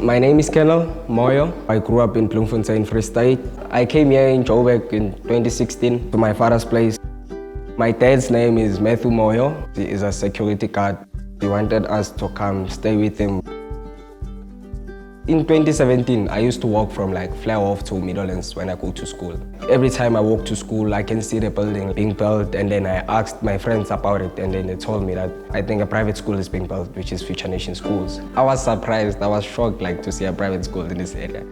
My name is Kennel Moyo. I grew up in Bloemfontein, Free State. I came here in Joburg in 2016 to my father's place. My dad's name is Matthew Moyo. He is a security guard. He wanted us to come stay with him. In 2017, I used to walk from Flairhof to Meadowlands when I go to school. Every time I walk to school, I can see the building being built, and then I asked my friends about it, and then they told me that I think a private school is being built, which is Future Nation Schools. I was surprised, I was shocked to see a private school in this area.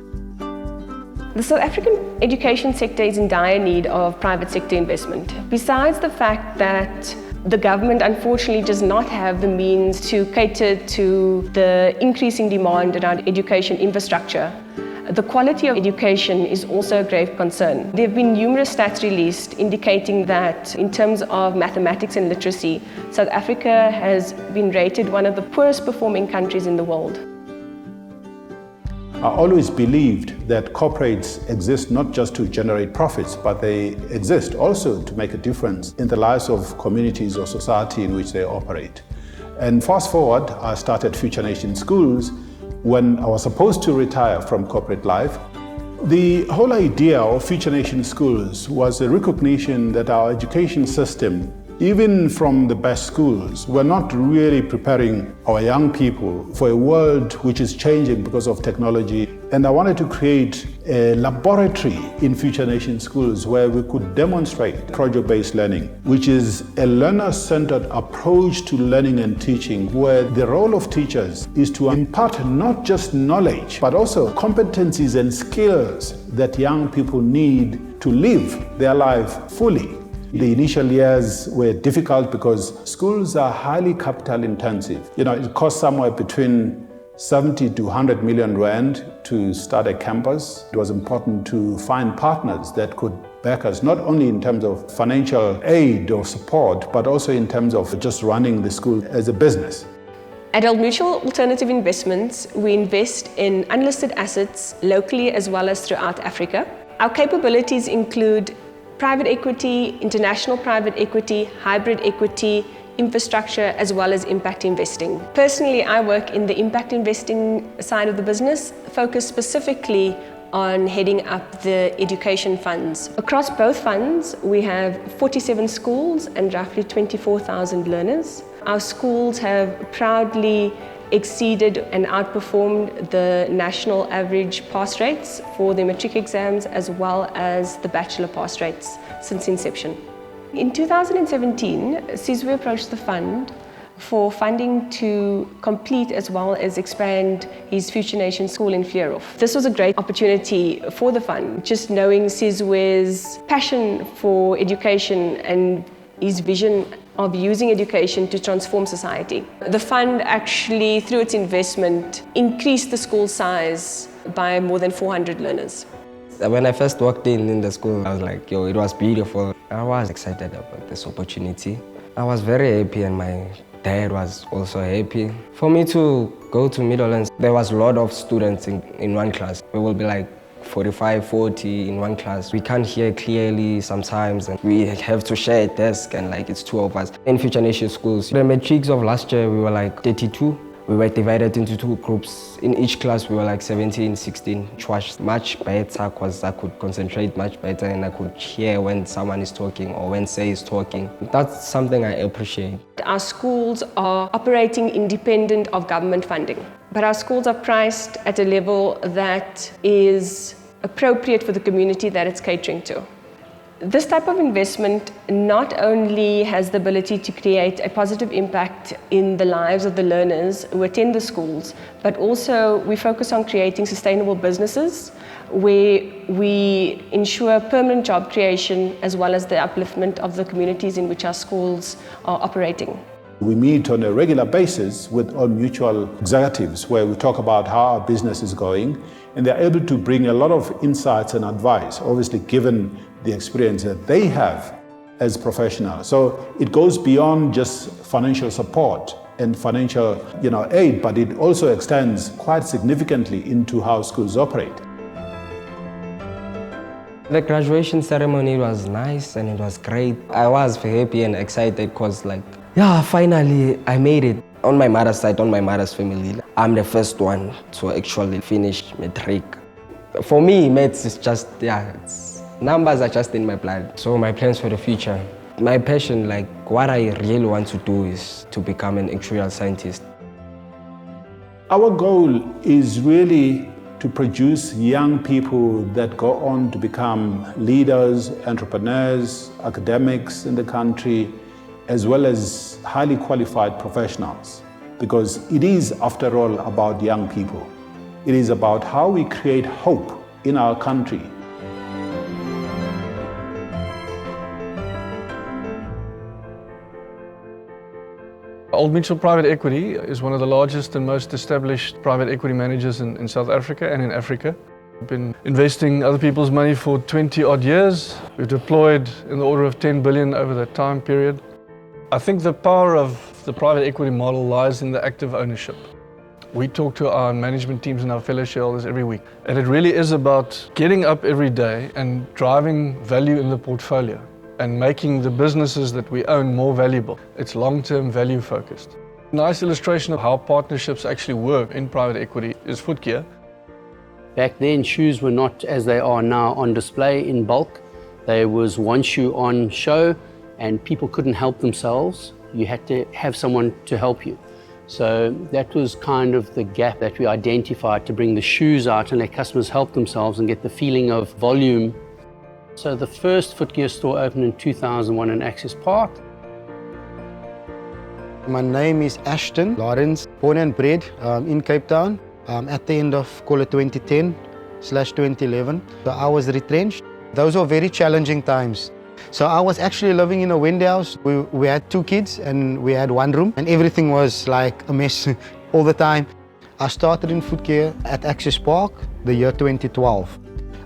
The South African education sector is in dire need of private sector investment. Besides the fact that the government unfortunately does not have the means to cater to the increasing demand around education infrastructure, the quality of education is also a grave concern. There have been numerous stats released indicating that in terms of mathematics and literacy, South Africa has been rated one of the poorest performing countries in the world. I always believed that corporates exist not just to generate profits, but they exist also to make a difference in the lives of communities or society in which they operate. And fast forward, I started Future Nation Schools when I was supposed to retire from corporate life. The whole idea of Future Nation Schools was a recognition that our education system, even from the best schools, we're not really preparing our young people for a world which is changing because of technology. And I wanted to create a laboratory in Future Nation Schools where we could demonstrate project-based learning, which is a learner-centered approach to learning and teaching, where the role of teachers is to impart not just knowledge, but also competencies and skills that young people need to live their life fully. The initial years were difficult because schools are highly capital intensive. It costs somewhere between 70 to 100 million rand to start a campus. It was important to find partners that could back us, not only in terms of financial aid or support, but also in terms of just running the school as a business. At Old Mutual Alternative Investments, we invest in unlisted assets locally as well as throughout Africa. Our capabilities include private equity, international private equity, hybrid equity, infrastructure, as well as impact investing. Personally, I work in the impact investing side of the business, focused specifically on heading up the education funds. Across both funds, we have 47 schools and roughly 24,000 learners. Our schools have proudly exceeded and outperformed the national average pass rates for the matric exams as well as the bachelor pass rates since inception. In 2017, Sizwe approached the fund for funding to complete as well as expand his Future Nation School in Flairhof. This was a great opportunity for the fund, just knowing Sizwe's passion for education and his vision of using education to transform society. The fund actually, through its investment, increased the school size by more than 400 learners. When I first walked in the school, I was like, it was beautiful. I was excited about this opportunity. I was very happy and my dad was also happy. For me to go to Meadowlands, there was a lot of students in one class. We will be 45, 40 in one class. We can't hear clearly sometimes, and we have to share a desk, and it's two of us. In Future Nation Schools, the matrics of last year, we were 32. We were divided into two groups. In each class, we were 17, 16, which was much better because I could concentrate much better and I could hear when someone is talking or when Say is talking. That's something I appreciate. Our schools are operating independent of government funding, but our schools are priced at a level that is appropriate for the community that it's catering to. This type of investment not only has the ability to create a positive impact in the lives of the learners who attend the schools, but also we focus on creating sustainable businesses where we ensure permanent job creation as well as the upliftment of the communities in which our schools are operating. We meet on a regular basis with Old Mutual executives where we talk about how our business is going, and they're able to bring a lot of insights and advice, obviously given the experience that they have as professionals. So it goes beyond just financial support and financial aid, but it also extends quite significantly into how schools operate. The graduation ceremony was nice and it was great. I was happy and excited because finally I made it. On my mother's side, on my mother's family, I'm the first one to actually finish matric. For me, maths is just, numbers are just in my blood. So my plans for the future, my passion, like what I really want to do is to become an actuarial scientist. Our goal is really to produce young people that go on to become leaders, entrepreneurs, academics in the country, as well as highly qualified professionals. Because it is, after all, about young people. It is about how we create hope in our country. Old Mutual Private Equity is one of the largest and most established private equity managers in South Africa and in Africa. We've been investing other people's money for 20 odd years. We've deployed in the order of 10 billion over that time period. I think the power of the private equity model lies in the active ownership. We talk to our management teams and our fellow shareholders every week. And it really is about getting up every day and driving value in the portfolio and making the businesses that we own more valuable. It's long-term value focused. A nice illustration of how partnerships actually work in private equity is Footgear. Back then, shoes were not as they are now on display in bulk. There was one shoe on show and people couldn't help themselves. You had to have someone to help you. So that was kind of the gap that we identified, to bring the shoes out and let customers help themselves and get the feeling of volume. So the first Footgear store opened in 2001 in Access Park. My name is Ashton Lawrence, born and bred in Cape Town at the end of, call it 2010/2011. So I was retrenched. Those were very challenging times. So I was actually living in a Wendy house. We had 2 kids and we had 1 room and everything was like a mess all the time. I started in Footgear at Access Park the year 2012.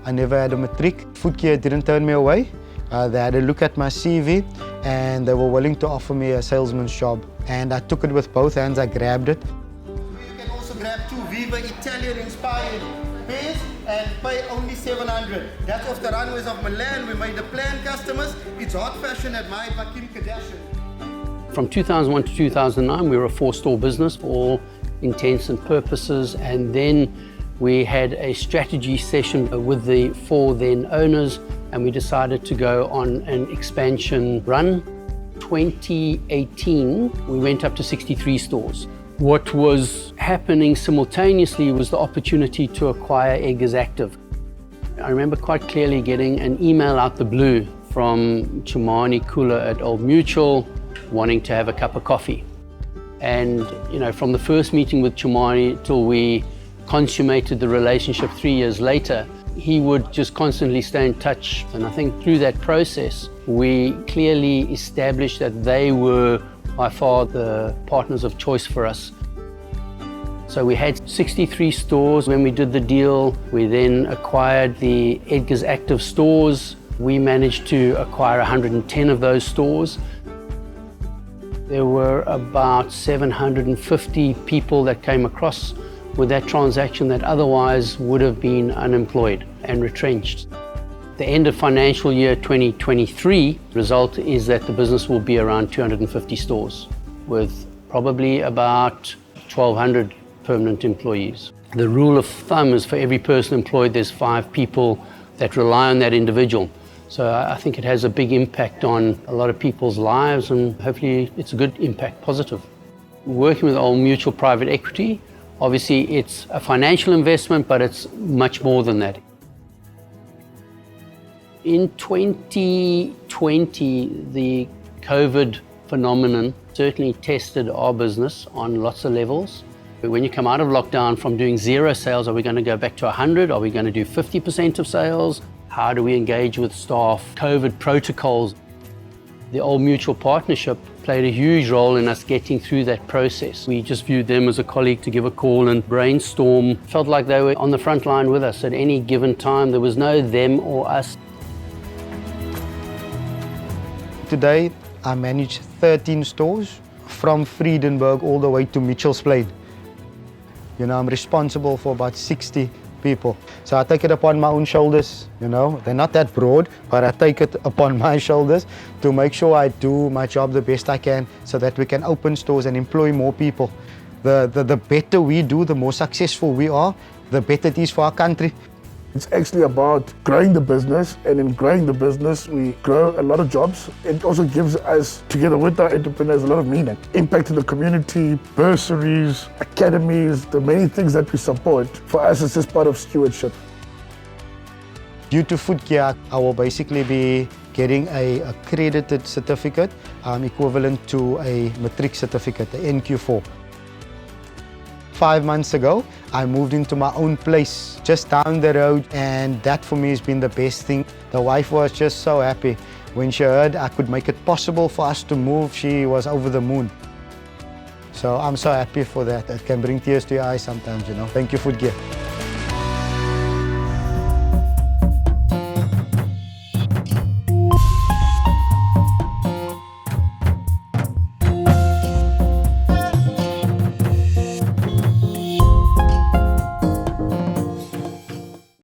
I never had a matric. Footgear didn't turn me away. They had a look at my CV and they were willing to offer me a salesman's job. And I took it with both hands, I grabbed it. You can also grab 2 Viva Italian inspired pairs and pay only 700. That's off the runways of Milan. We made the plan customers. It's hot fashion admired by Kim Kardashian. From 2001 to 2009, we were a 4-store business for all intents and purposes. And then we had a strategy session with the 4 then owners, and we decided to go on an expansion run. 2018, we went up to 63 stores. What was happening simultaneously was the opportunity to acquire Edgars Active. I remember quite clearly getting an email out the blue from Chumani Kula at Old Mutual wanting to have a cup of coffee. And from the first meeting with Chumani till we consummated the relationship 3 years later, he would just constantly stay in touch. And I think through that process, we clearly established that they were by far the partners of choice for us. So we had 63 stores when we did the deal. We then acquired the Edgars Active stores. We managed to acquire 110 of those stores. There were about 750 people that came across with that transaction that otherwise would have been unemployed and retrenched. The end of financial year 2023, the result is that the business will be around 250 stores with probably about 1,200 permanent employees. The rule of thumb is for every person employed, there's 5 people that rely on that individual. So I think it has a big impact on a lot of people's lives, and hopefully it's a good impact, positive. Working with Old Mutual Private Equity, obviously it's a financial investment, but it's much more than that. In 2020, the COVID phenomenon certainly tested our business on lots of levels. When you come out of lockdown from doing 0 sales, are we going to go back to 100? Are we going to do 50% of sales? How do we engage with staff? COVID protocols. The Old Mutual partnership played a huge role in us getting through that process. We just viewed them as a colleague to give a call and brainstorm. Felt like they were on the front line with us at any given time. There was no them or us. Today, I manage 13 stores from Vredenburg all the way to Mitchell's Plain. I'm responsible for about 60 people. So I take it upon my own shoulders, you know. They're not that broad, but I take it upon my shoulders to make sure I do my job the best I can so that we can open stores and employ more people. The better we do, the more successful we are, the better it is for our country. It's actually about growing the business, and in growing the business, we grow a lot of jobs. It also gives us, together with our entrepreneurs, a lot of meaning. Impact in the community, bursaries, academies, the many things that we support. For us, it's just part of stewardship. Due to Foodcare, I will basically be getting a accredited certificate, equivalent to a matric certificate, the NQ4. 5 months ago, I moved into my own place just down the road, and that for me has been the best thing. The wife was just so happy. When she heard I could make it possible for us to move, she was over the moon. So I'm so happy for that. It can bring tears to your eyes sometimes, you know. Thank you, Foodcare.